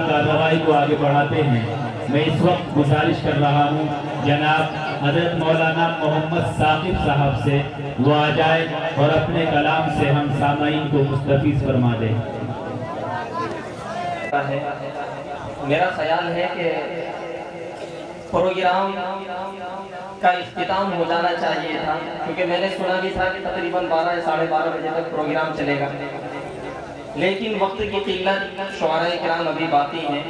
کارروائی کو آگے بڑھاتے ہیں، میں اس وقت گزارش کر رہا ہوں جناب حضرت مولانا محمد ثاقب صاحب سے وہ آ جائے اور اپنے کلام سے ہم سامعین کو مستفیض فرما دیں۔ میرا خیال ہے کہ پروگرام کا اختتام ہو جانا چاہیے تھا، کیونکہ میں نے سنا بھی تھا کہ تقریباً 12 یا 12:30 بجے تک پروگرام چلے گا، لیکن وقت کی قلت، شعراء کرام ابھی باقی ہیں،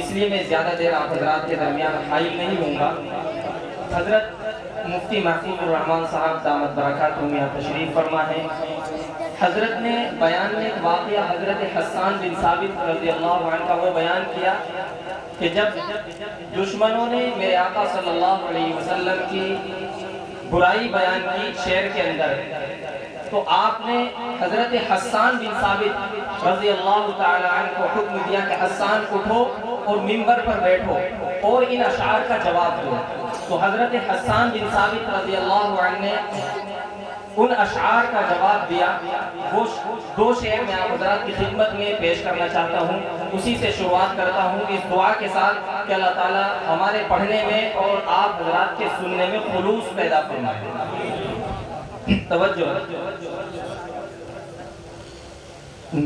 اس لیے میں زیادہ دیر آپ حضرات کے درمیان حائل نہیں ہوں گا۔ حضرت مفتی محفوظ الرحمان صاحب دامت برکاتہم یہاں تشریف فرما ہے۔ حضرت نے بیان میں ایک واقعہ حضرت حسان بن ثابت رضی اللہ عنہ کا وہ بیان کیا کہ جب دشمنوں نے میرے آقا صلی اللہ علیہ وسلم کی برائی بیان کی شعر کے اندر، تو آپ نے حضرت حسان بن ثابت رضی اللہ تعالی عنہ کو حکم دیا کہ حسان اٹھو اور منبر پر بیٹھو اور ان اشعار کا جواب دو۔ تو حضرت حسان بن ثابت رضی اللہ عنہ نے ان اشعار کا جواب دیا۔ وہ 2 شعر میں آپ حضرات کی خدمت میں پیش کرنا چاہتا ہوں، اسی سے شروعات کرتا ہوں اس دعا کے ساتھ کہ اللہ تعالیٰ ہمارے پڑھنے میں اور آپ حضرات کے سننے میں خلوص پیدا فرمائے۔ توجہ۔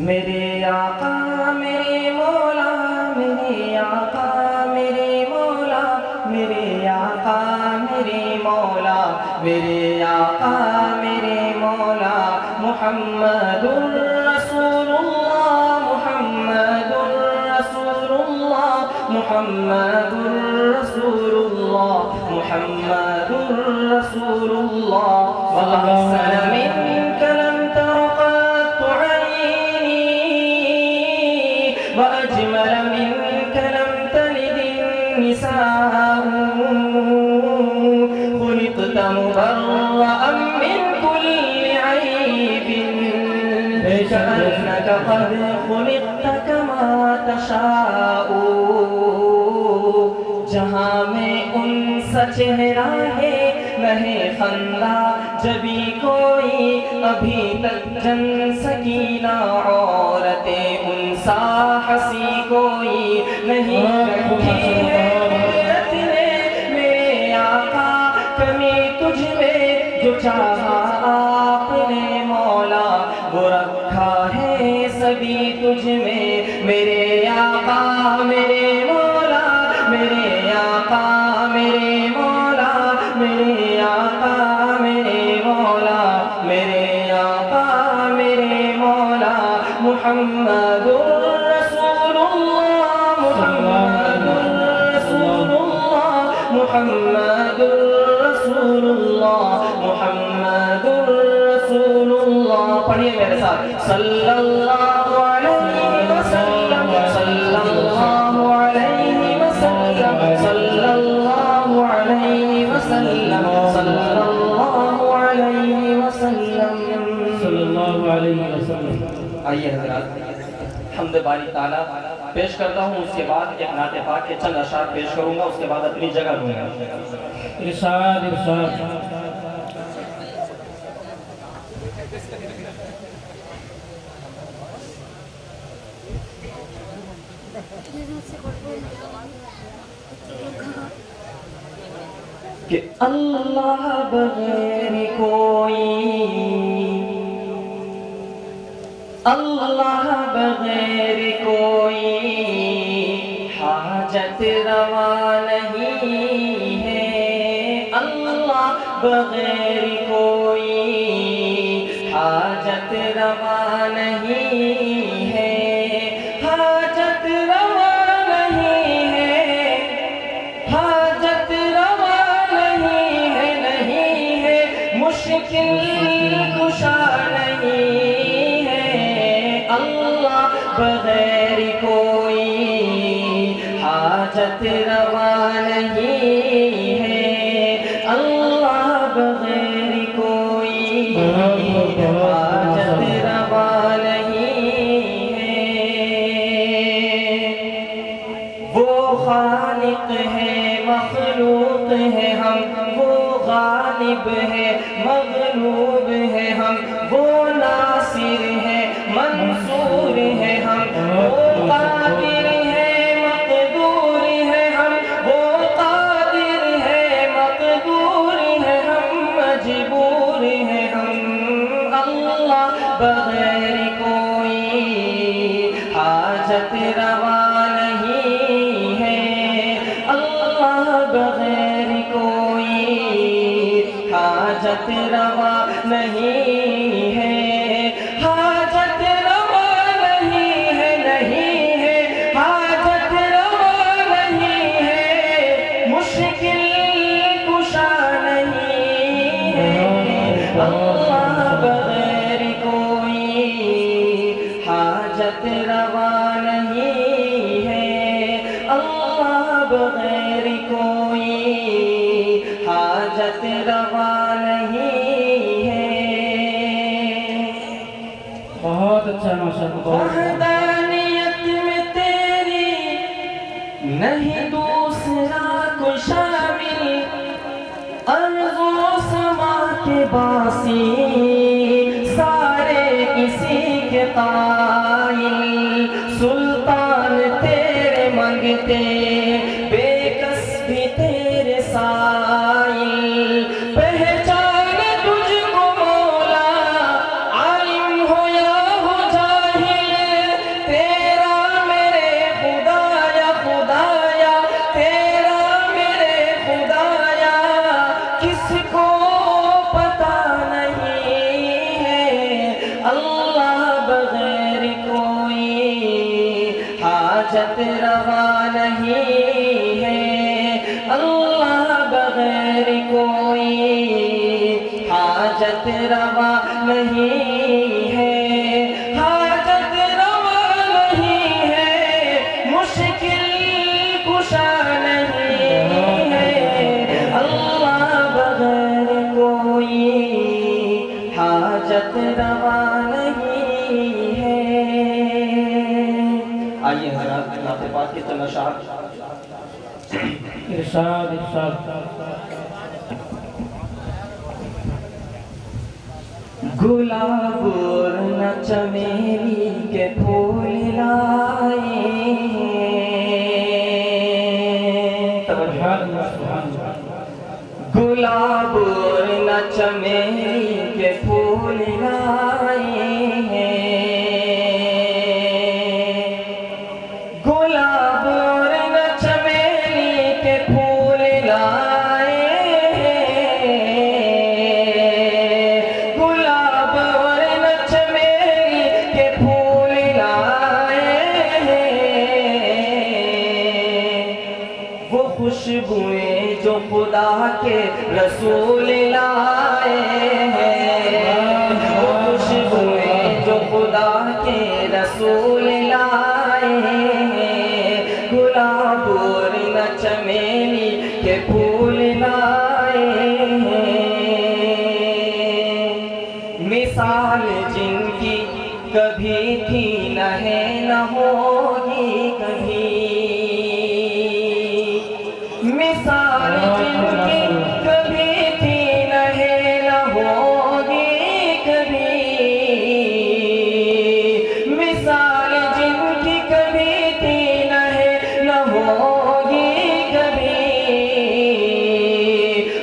میرے آقا میرے مولا، میرے آقا میرے مولا، میرے آقا میرے مولا، میرے آقا میرے مولا، محمد رسول اللہ، محمد رسول اللہ، محمد رسول اللہ، محمد رسول اللہ، وَأَحْسَنَ مِنْكَ لَمْ تَرَ قَطُّ عَيْنِي، وَأَجْمَلَ مِنْكَ لَمْ تَلِدِ النِّسَاءُ، خُلِقْتَ مُبَرَّأً مِنْ كُلِّ عَيْبٍ، كَأَنَّكَ قَدْ خُلِقْتَ كَمَا تَشَاءُ۔ جہاں میں ان سا چہرہ ہے مہے خندہ، جبھی کوئی ابھی تک جن سکینہ، عورتیں ان سا حسی کوئی نہیں رکھی ہے غیرت نے، میرے آقا کمی تجھ میں جو چاہا آپ نے مولا، وہ رکھا ہے سبھی تجھ میں، میرے آقا میرے مولا، میرے آقا میرے مولا، میرے آقا میرے مولا، میرے آقا میرے مولا، محمد رسول اللہ، محمد رسول اللہ، محمد رسول اللہ، محمد رسول اللہ۔ پڑھیے میرے ساتھ، صلی اللہ علیہ وسلم، صلی اللہ علیہ وسلم، صلی اللہ علیہ وسلم، صلی اللہ علیہ وسلم، صلی اللہ علیہ وسلم۔ آئیے حضرات، حمد باری تعالیٰ پیش کرتا ہوں، اس کے بعد ایک نعت پاک کے چند اشعار پیش کروں گا، اس کے بعد اپنی جگہ لوں گا۔ ارشاد ارشاد۔ کہ اللہ بغیر کوئی، اللہ بغیر کوئی حاجت روا نہیں ہے، اللہ بغیر کوئی حاجت روا نہیں ہے، حاجت روا نہیں ہے، حاجت روا نہیں ہے، نہیں ہے مشکل کشا نہیں ہے، اللہ بغیر کوئی حاجت روا نہیں ہے، اللہ بغیر کوئی حاجت روا نہیں ہے، وہ خالق ہے مخلوق ہے ہم، وہ غالب ہے مغلوب ہے ہم، وہ ناصر ہے منصور ہے ہم، وہ قادر ہے روا نہیں ہے اللہ بغیر کوئی حاجت روا نہیں ہے حاجت روا نہیں ہے حاجت روا نہیں ہے مشکل کشا نہیں ہے اللہ بغیر کوئی حاجت روا نہیں ہے اللہ بغیر کوئی حاجت روا نہیں ہے بہت اچھا ماشاءاللہ وحدانیت میں تیری نہیں دوسرا کوئی شامل ارض و سما کے باسی سارے اسی کے قائل سلطان تیرے منگتے بے کس بھی تیرے سائل پہچان تجھ کو مولا عالم ہو یا ہو جاہل تیرا میرے خدایا خدایا تیرا میرے خدایا کس کو پتا نہیں ہے اللہ بغیر کوئی حاجت روا نہیں ہے اللہ بغیر کوئی حاجت روا نہیں ہے حاجت روا نہیں ہے مشکل کشا نہیں ہے اللہ بغیر کوئی حاجت روا نہیں ہے آئیے حضرات نعت پاک کی چند اشعار ارشاد ارشاد گلاب اور نہ چمیلی کے پھول لائے سبحان اللہ سبحان اللہ گلاب اور نہ چمیلی کے پھول لائے گلاب اور نہ چمیلی کے پھول لائے گلاب اور نہ چمیلی کے پھول لائے وہ خوشبوئیں جو خدا کے رسول لائے ہیں وہ خوشبوئیں جو خدا کے رسول لائے ہیں گلاب اور نہ چمیلی کے پھول لائے ہیں مثال جن کی کبھی تھی نہ ہے نہ ہوگی کبھی مثال جن کی کبھی تھی نہ ہے نہ ہوگی کبھی مثال جن کی کبھی تھی نہ ہے نہ ہوگی کبھی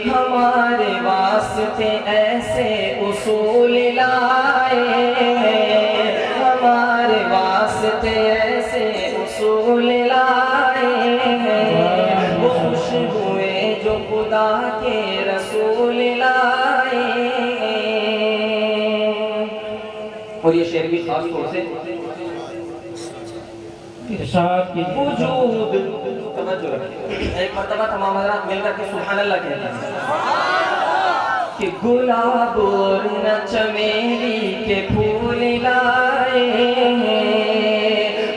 ہمارے واسطے ایسے اصول لائے ہیں ہمارے واسطے ایسے اصول لائے ہیں وہ خوشبوئیں جو خدا کے رسول لائے ہیں اور یہ شعر بھی خاص طور سے ارشاد کی وجود توجہ رکھیں ایک مرتبہ تمام حضرات مل کر کے سبحان اللہ کہتے ہیں کہ گلاب اور نہ چمیلی کے پھول لائے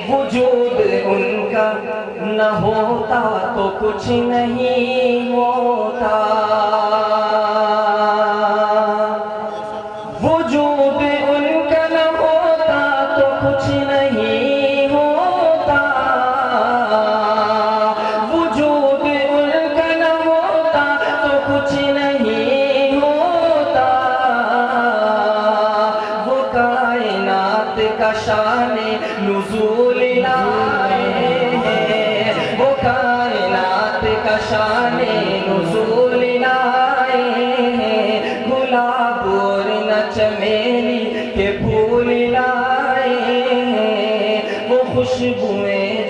وجود ان کا نہ ہوتا تو کچھ نہیں ہوتا وجود ان کا نہ ہوتا تو کچھ نہیں ہوتا وجود ان کا نہ ہوتا تو کچھ نہیں ہوتا وہ کائنات کا شان نزول لائے ہیں وہ کائنات کا شان نزول لائے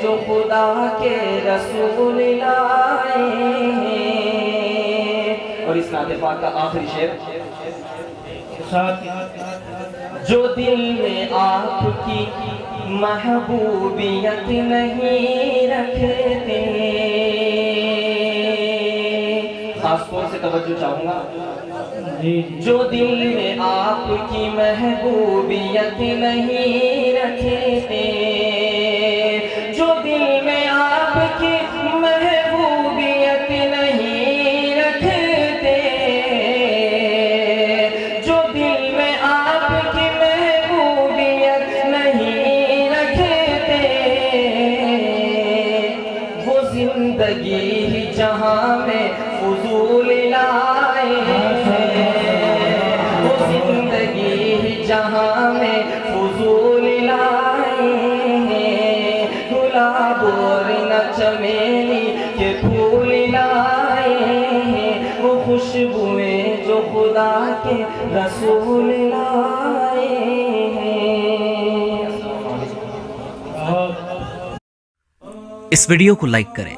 جو خدا کے رسول لائے ہیں. اور اس نعت پاک کا آخری شعر. ارشاد جو دل میں آپ کی محبوبیت نہیں رکھتے. خاص طور سے توجہ چاہوں گا. جی جو دل میں آپ کی محبوبیت نہیں رکھتے. جو دل میں آپ کی محبوبیت نہیں رکھتے. جو دل میں آپ کی محبوبیت نہیں رکھتے. وہ زندگی ہی جہاں میں فضول لائے ہیں. وہ زندگی ہی جہاں میں فضول لائے ہیں. گلاب اور نہ چمیلی کے پھول لائے ہیں. وہ خوشبوئیں جو خدا کے رسول لائے ہیں. بہت اس ویڈیو کو لائک کریں،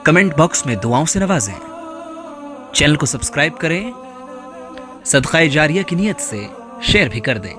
کمنٹ باکس میں دعاؤں سے نوازیں، چینل کو سبسکرائب کریں، صدقہ جاریہ کی نیت سے شیئر بھی کر دیں.